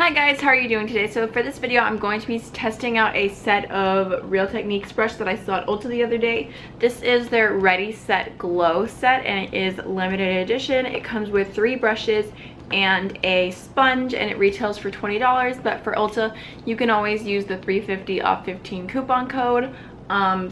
Hi guys, how are you doing today? So for this video, I'm going to be testing out a set of Real Techniques brush that I saw at Ulta the other day. This is their Ready Set Glow set and it is limited edition. It comes with 3 brushes and a sponge and it retails for $20, but for Ulta, you can always use the $3.50 off 15 coupon code.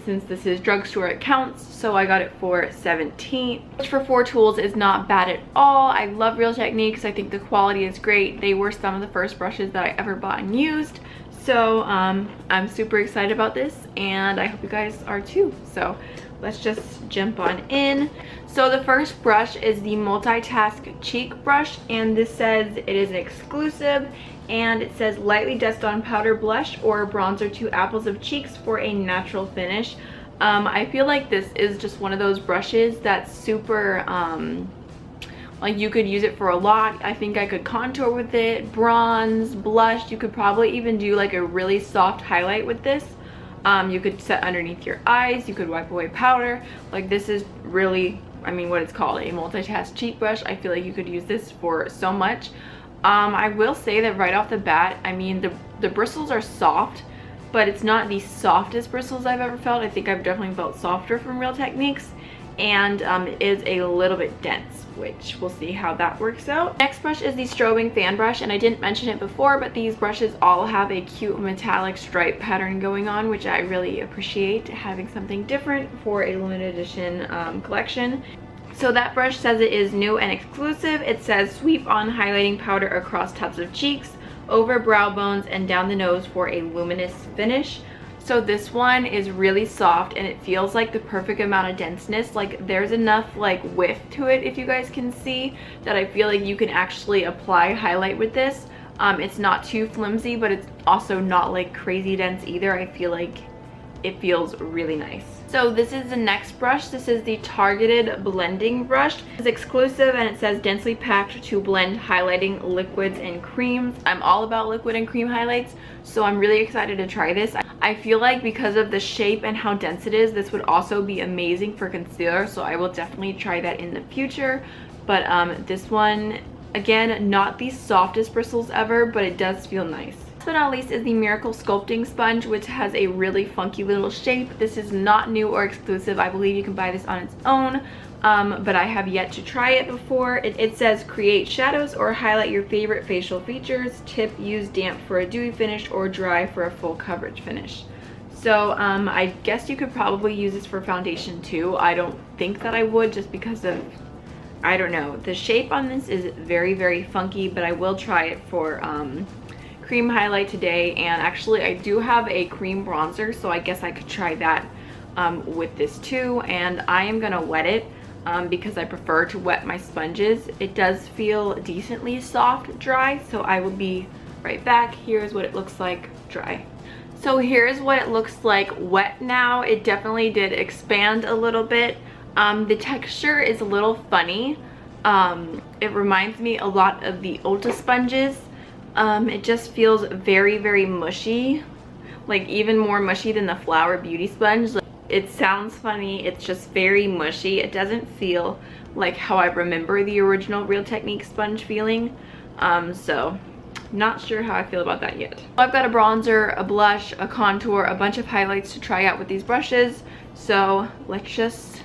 Since this is drugstore, it counts, so I got it for $17, which for 4 tools is not bad at all. I love Real Techniques. I think the quality is great. They were some of the first brushes that I ever bought and used, so I'm super excited about this and I hope you guys are too. So let's just jump on in. So the first brush is the Multitask cheek brush, and this says it is an exclusive, and it says lightly dust on powder blush or bronzer to apples of cheeks for a natural finish. I feel like this is just one of those brushes that's super like you could use it for a lot. I think I could contour with it, bronze, blush. You could probably even do like a really soft highlight with this. You could set underneath your eyes, you could wipe away powder. Like this is really, I mean, what it's called, a multitask cheek brush. I feel like you could use this for so much. I will say that right off the bat, I mean, the bristles are soft, but it's not the softest bristles I've ever felt. I think I've definitely felt softer from Real Techniques, and it is a little bit dense, which we'll see how that works out. Next brush is the Strobing fan brush, and I didn't mention it before, but these brushes all have a cute metallic stripe pattern going on, which I really appreciate, having something different for a limited edition collection. So that brush says it is new and exclusive. It says sweep on highlighting powder across tops of cheeks, over brow bones, and down the nose for a luminous finish. So this one is really soft and it feels like the perfect amount of denseness. Like there's enough like width to it, if you guys can see, that I feel like you can actually apply highlight with this. It's not too flimsy, but it's also not like crazy dense either. I feel like it feels really nice. So this is the next brush. This is the Targeted Blending Brush. It's exclusive and it says densely packed to blend highlighting liquids and creams. I'm all about liquid and cream highlights, so I'm really excited to try this. I feel like because of the shape and how dense it is, this would also be amazing for concealer, so I will definitely try that in the future. But this one, again, not the softest bristles ever, but it does feel nice. Last but not least is the Miracle Sculpting Sponge, which has a really funky little shape. This is not new or exclusive. I believe you can buy this on its own, but I have yet to try it before. It says create shadows or highlight your favorite facial features. Tip, use damp for a dewy finish or dry for a full coverage finish. So I guess you could probably use this for foundation too. I don't think that I would, just because of, I don't know. The shape on this is very, very funky, but I will try it for cream highlight today. And actually I do have a cream bronzer, so I guess I could try that with this too. And I am gonna wet it because I prefer to wet my sponges. It does feel decently soft dry, so I will be right back. Here's what it looks like dry. So here's what it looks like wet now. It definitely did expand a little bit. The texture is a little funny. It reminds me a lot of the Ulta sponges. It just feels very, very mushy, like even more mushy than the Flower Beauty sponge. Like, it sounds funny, it's just very mushy. It doesn't feel like how I remember the original Real Techniques sponge feeling. So not sure how I feel about that yet. I've got a bronzer, a blush, a contour, a bunch of highlights to try out with these brushes, so let's just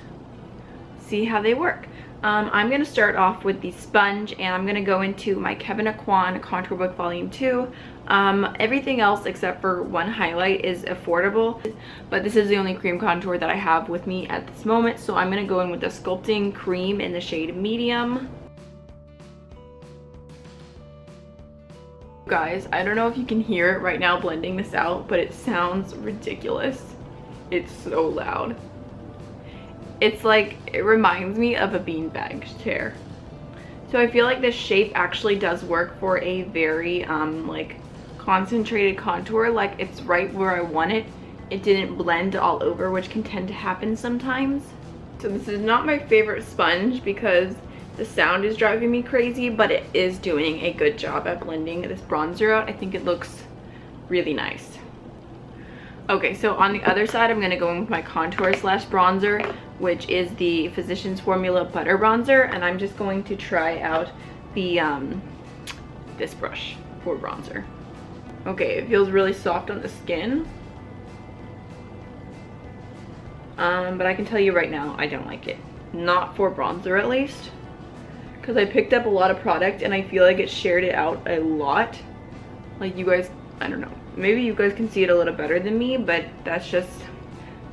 see how they work. I'm going to start off with the sponge, and I'm going to go into my Kevyn Aucoin Contour Book Volume 2. Everything else except for one highlight is affordable, but this is the only cream contour that I have with me at this moment, so I'm going to go in with the Sculpting Cream in the shade Medium. Guys, I don't know if you can hear it right now blending this out, but it sounds ridiculous. It's so loud. It's like, it reminds me of a beanbag chair. So I feel like this shape actually does work for a very like concentrated contour. Like it's right where I want it. It didn't blend all over, which can tend to happen sometimes. So this is not my favorite sponge because the sound is driving me crazy, but it is doing a good job at blending this bronzer out. I think it looks really nice. Okay, so on the other side, I'm going to go in with my contour slash bronzer, which is the Physicians Formula Butter Bronzer, and I'm just going to try out the this brush. for bronzer. Okay, it feels really soft on the skin. But I can tell you right now, I don't like it. Not for bronzer at least. Because I picked up a lot of product and I feel like it shared it out a lot. Like you guys, I don't know. Maybe you guys can see it a little better than me, but that's just...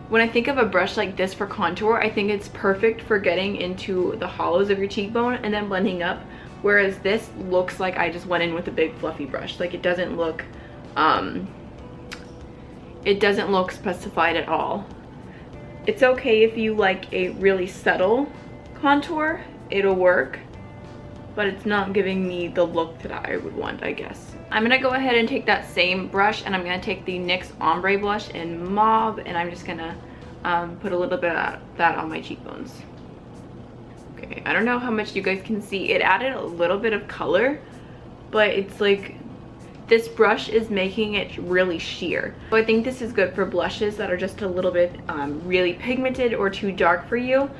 When I think of a brush like this for contour, I think it's perfect for getting into the hollows of your cheekbone and then blending up. Whereas this looks like I just went in with a big fluffy brush. Like it doesn't look specified at all. It's okay if you like a really subtle contour, it'll work, but it's not giving me the look that I would want, I guess. I'm gonna go ahead and take that same brush and I'm gonna take the NYX Ombre Blush in Mauve, and I'm just gonna put a little bit of that on my cheekbones. Okay, I don't know how much you guys can see. It added a little bit of color, but it's like, this brush is making it really sheer. So I think this is good for blushes that are just a little bit really pigmented or too dark for you,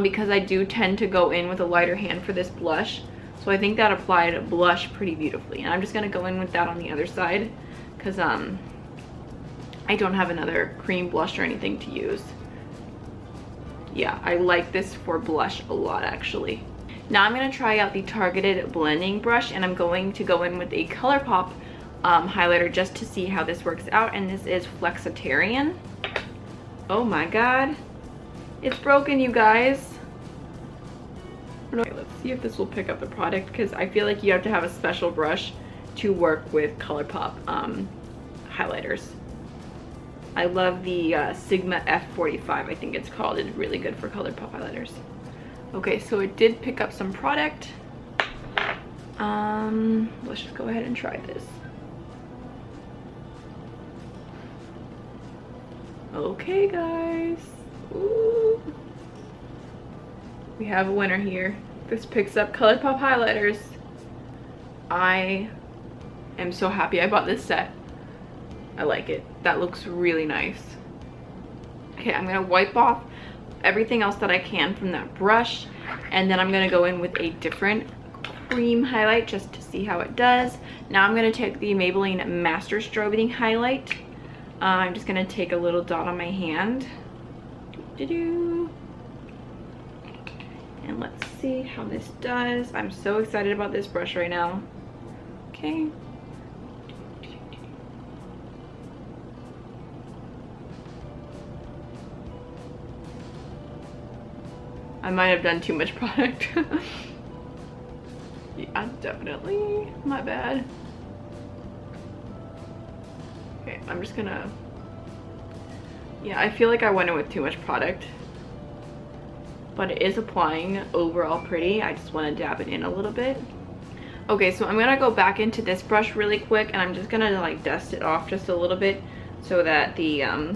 because I do tend to go in with a lighter hand for this blush. So I think that applied blush pretty beautifully. And I'm just gonna go in with that on the other side because I don't have another cream blush or anything to use. Yeah, I like this for blush a lot actually. Now I'm gonna try out the targeted blending brush, and I'm going to go in with a ColourPop highlighter just to see how this works out, and this is Flexitarian. Oh my god, it's broken, you guys. Okay, let's see if this will pick up the product, because I feel like you have to have a special brush to work with ColourPop highlighters. I love the Sigma F45, I think it's called. It's really good for ColourPop highlighters. Okay, so it did pick up some product. Let's just go ahead and try this. Okay, guys. Ooh. We have a winner here. This picks up ColourPop highlighters. I am so happy I bought this set. I like it. That looks really nice. Okay, I'm gonna wipe off everything else that I can from that brush, and then I'm gonna go in with a different cream highlight just to see how it does. Now I'm gonna take the Maybelline Master Strobing highlight. I'm just gonna take a little dot on my hand. And let's see how this does. I'm so excited about this brush right now. Okay. I might have done too much product. Yeah, definitely. My bad. Okay, I'm just gonna... Yeah, I feel like I went in with too much product. But it is applying overall pretty. I just want to dab it in a little bit. Okay, so I'm gonna go back into this brush really quick, and I'm just gonna like dust it off just a little bit so that the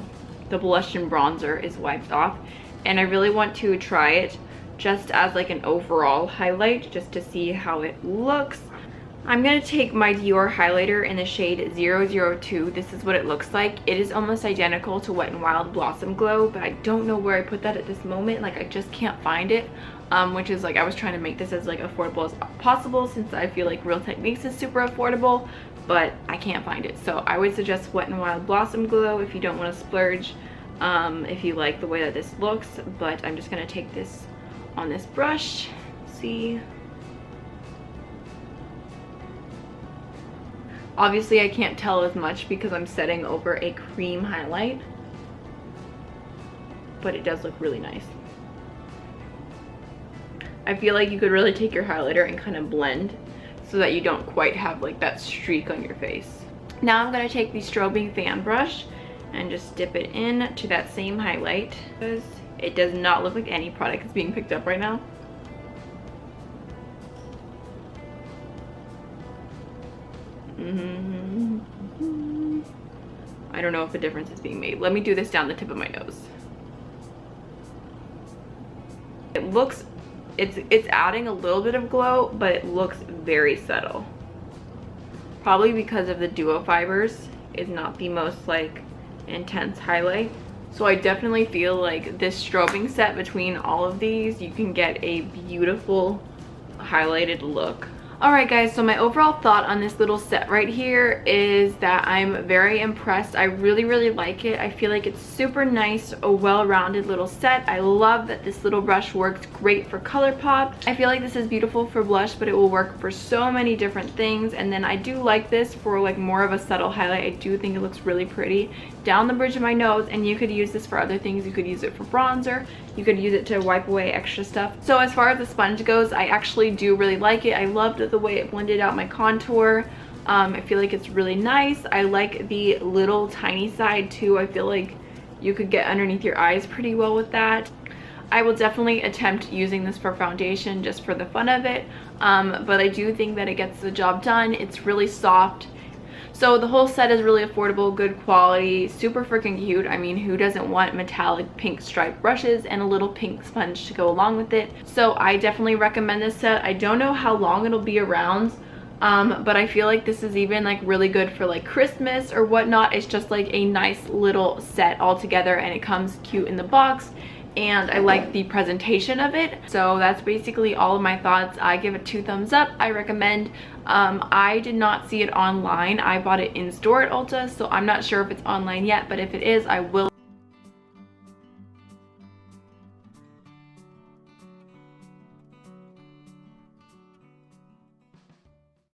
blush and bronzer is wiped off. And I really want to try it just as like an overall highlight, just to see how it looks. I'm gonna take my Dior highlighter in the shade 002. This is what it looks like. It is almost identical to Wet n Wild Blossom Glow, but I don't know where I put that at this moment. Like, I just can't find it, which is like, I was trying to make this as like affordable as possible, since I feel like Real Techniques is super affordable, but I can't find it. So I would suggest Wet n Wild Blossom Glow if you don't want to splurge, if you like the way that this looks. But I'm just gonna take this on this brush. See, obviously I can't tell as much because I'm setting over a cream highlight, but it does look really nice. I feel like you could really take your highlighter and kind of blend so that you don't quite have like that streak on your face. Now I'm gonna take the Strobing fan brush and just dip it in to that same highlight, because it does not look like any product is being picked up right now. I don't know if a difference is being made. Let me do this down the tip of my nose. It looks, it's adding a little bit of glow, but it looks very subtle. Probably because of the duo fibers is not the most like intense highlight. So I definitely feel like this strobing set, between all of these, you can get a beautiful highlighted look. Alright guys, so my overall thought on this little set right here is that I'm very impressed. I really like it. I feel like it's super nice, a well-rounded little set. I love that this little brush works great for color pop. I feel like this is beautiful for blush, but it will work for so many different things. And then I do like this for like more of a subtle highlight. I do think it looks really pretty down the bridge of my nose, and you could use this for other things. You could use it for bronzer, you could use it to wipe away extra stuff. So as far as the sponge goes, I actually do really like it. I loved the way it blended out my contour. I feel like it's really nice. I like the little tiny side too. I feel like you could get underneath your eyes pretty well with that. I will definitely attempt using this for foundation just for the fun of it, but I do think that it gets the job done. It's really soft. So the whole set is really affordable, good quality, super freaking cute. I mean, who doesn't want metallic pink striped brushes and a little pink sponge to go along with it? So I definitely recommend this set. I don't know how long it'll be around, but I feel like this is even like really good for like Christmas or whatnot. It's just like a nice little set all together, and it comes cute in the box, and I like the presentation of it. So that's basically all of my thoughts. I give it 2 thumbs up. I recommend. I did not see it online. I bought it in store at Ulta, so I'm not sure if it's online yet, but if it is, I will